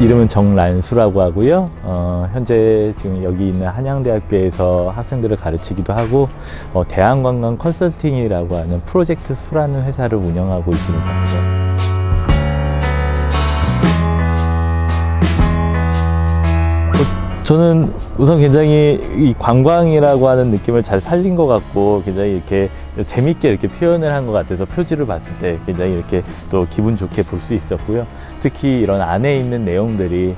이름은 정란수라고 하고요. 현재 지금 여기 있는 한양대학교에서 학생들을 가르치기도 하고 대한관광 컨설팅이라고 하는 프로젝트 수라는 회사를 운영하고 있습니다. 저는 우선 굉장히 이 관광이라고 하는 느낌을 잘 살린 것 같고 굉장히 이렇게 재밌게 이렇게 표현을 한 것 같아서 표지를 봤을 때 굉장히 이렇게 또 기분 좋게 볼 수 있었고요. 특히 이런 안에 있는 내용들이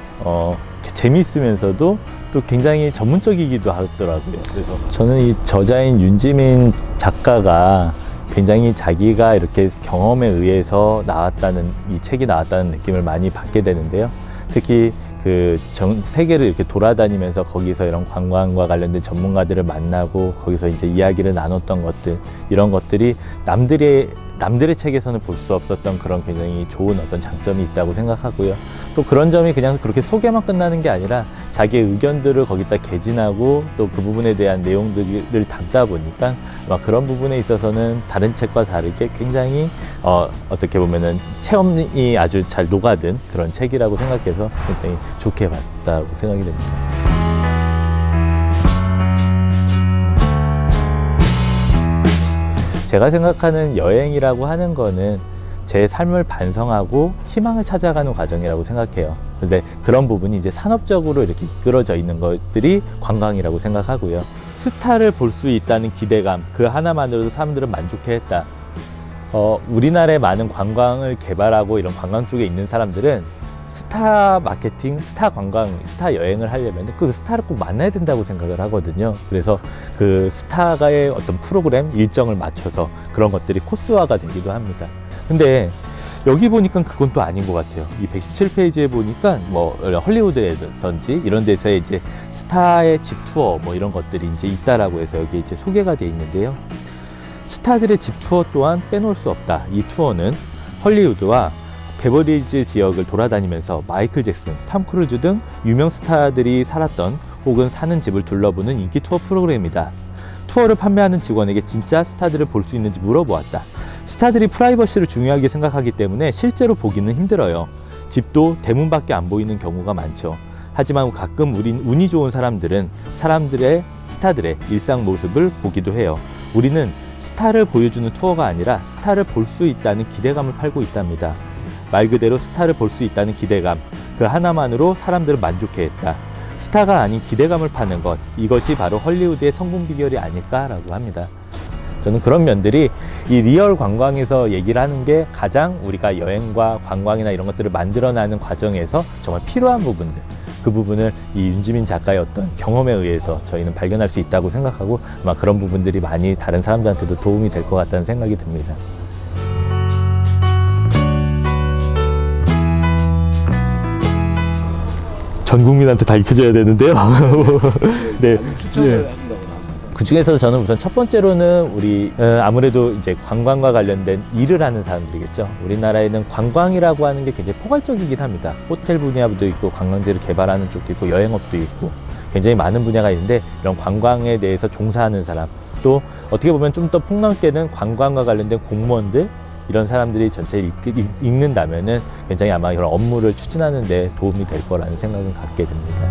재밌으면서도 또 굉장히 전문적이기도 하더라고요. 그래서 저는 이 저자인 윤지민 작가가 굉장히 자기가 이렇게 경험에 의해서 나왔다는 이 책이 나왔다는 느낌을 많이 받게 되는데요. 특히 그 전 세계를 이렇게 돌아다니면서 거기서 이런 관광과 관련된 전문가들을 만나고 거기서 이제 이야기를 나눴던 것들, 이런 것들이 남들의 책에서는 볼 수 없었던 그런 굉장히 좋은 어떤 장점이 있다고 생각하고요. 또 그런 점이 그냥 그렇게 소개만 끝나는 게 아니라 자기의 의견들을 거기다 개진하고 또 그 부분에 대한 내용들을 담다 보니까 막 그런 부분에 있어서는 다른 책과 다르게 굉장히 어떻게 보면은 체험이 아주 잘 녹아든 그런 책이라고 생각해서 굉장히 좋게 봤다고 생각이 됩니다. 제가 생각하는 여행이라고 하는 거는 제 삶을 반성하고 희망을 찾아가는 과정이라고 생각해요. 근데 그런 부분이 이제 산업적으로 이렇게 이끌어져 있는 것들이 관광이라고 생각하고요. 스타를 볼 수 있다는 기대감, 그 하나만으로도 사람들은 만족해했다. 우리나라에 많은 관광을 개발하고 이런 관광 쪽에 있는 사람들은 스타 마케팅, 스타 관광, 스타 여행을 하려면 그 스타를 꼭 만나야 된다고 생각을 하거든요. 그래서 그 스타가의 어떤 프로그램 일정을 맞춰서 그런 것들이 코스화가 되기도 합니다. 근데 여기 보니까 그건 또 아닌 것 같아요. 이 117페이지에 보니까 뭐 헐리우드에서인지 이런 데서 이제 스타의 집 투어 뭐 이런 것들이 이제 있다라고 해서 여기 이제 소개가 되어 있는데요. 스타들의 집 투어 또한 빼놓을 수 없다. 이 투어는 헐리우드와 베버리hills 지역을 돌아다니면서 마이클 잭슨, 톰 크루즈 등 유명 스타들이 살았던 혹은 사는 집을 둘러보는 인기 투어 프로그램이다. 투어를 판매하는 직원에게 진짜 스타들을 볼 수 있는지 물어보았다. 스타들이 프라이버시를 중요하게 생각하기 때문에 실제로 보기는 힘들어요. 집도 대문밖에 안 보이는 경우가 많죠. 하지만 가끔 운이 좋은 사람들은 스타들의 일상 모습을 보기도 해요. 우리는 스타를 보여주는 투어가 아니라 스타를 볼 수 있다는 기대감을 팔고 있답니다. 말 그대로 스타를 볼 수 있다는 기대감, 그 하나만으로 사람들을 만족해 했다. 스타가 아닌 기대감을 파는 것, 이것이 바로 헐리우드의 성공 비결이 아닐까라고 합니다. 저는 그런 면들이 이 리얼 관광에서 얘기를 하는 게 가장 우리가 여행과 관광이나 이런 것들을 만들어나는 과정에서 정말 필요한 부분들, 그 부분을 이 윤지민 작가의 어떤 경험에 의해서 저희는 발견할 수 있다고 생각하고 아마 그런 부분들이 많이 다른 사람들한테도 도움이 될 것 같다는 생각이 듭니다. 전 국민한테 다 익혀줘야 되는데요. 네. 추천을 하신다고 나와서. 그 중에서 저는 우선 첫 번째로는 우리 아무래도 이제 관광과 관련된 일을 하는 사람들이겠죠. 우리나라에는 관광이라고 하는 게 굉장히 포괄적이긴 합니다. 호텔 분야도 있고 관광지를 개발하는 쪽도 있고 여행업도 있고 굉장히 많은 분야가 있는데 이런 관광에 대해서 종사하는 사람, 또 어떻게 보면 좀 더 폭넓게는 관광과 관련된 공무원들, 이런 사람들이 전체를 읽는다면은 굉장히 아마 이런 업무를 추진하는 데 도움이 될 거라는 생각은 갖게 됩니다.